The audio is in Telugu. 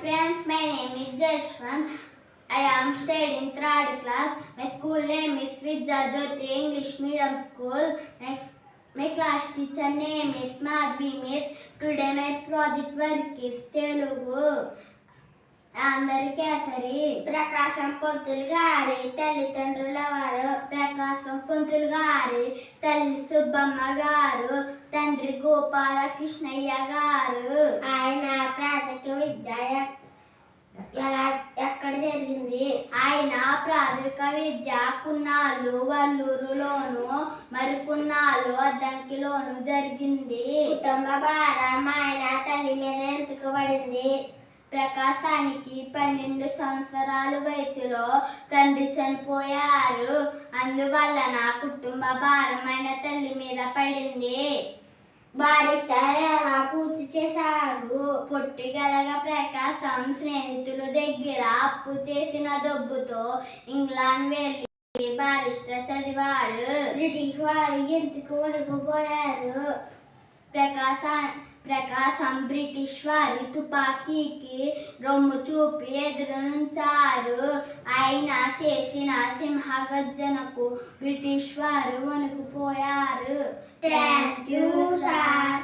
friends, my name is Jashwant. I am studying third class. My school name is Vidya Jyoti English Medium School. My class teacher name is Madhvi Miss. Today my project work is Telugu. అందరి కేసరి ప్రకాశం పంతులు గారి తల్లిదండ్రుల వారు ప్రకాశం పంతులు గారి తల్లి సుబ్బమ్మ గారు తండ్రి గోపాలకృష్ణయ్య గారు. ఆయన ప్రాథమిక విద్య ఎక్కడ జరిగింది? ఆయన ప్రాథమిక విద్య కున్నాళ్ళు వల్లూరులోను మరికొన్నాళ్ళు అద్దంకిలోను జరిగింది. కుటుంబ భారం ఆయన తల్లి మీద ఎంచుకోబడింది. ప్రకాశానికి 12 సంవత్సరాల వయసులో తండ్రి చనిపోయారు. అందువలన కుటుంబ భారమైన తల్లి మీద పడింది. బారిస్టర్ ఎలా పూర్తి చేశారు? పొట్టిగలగా ప్రకాశం స్నేహితుల దగ్గర అప్పు చేసిన డబ్బుతో ఇంగ్లాండ్ వెళ్ళి బారిస్టర్ చదివాడు. బ్రిటిష్ వారు ఎందుకు వణికిపోయారు? ప్రకాశం బ్రిటిష్ వారి తుపాకీకి రొమ్ము చూపి ఎదురునుంచారు. ఆయన చేసిన సింహగర్జనకు బ్రిటిష్ వారు వణికిపోయారు. Thank you sir.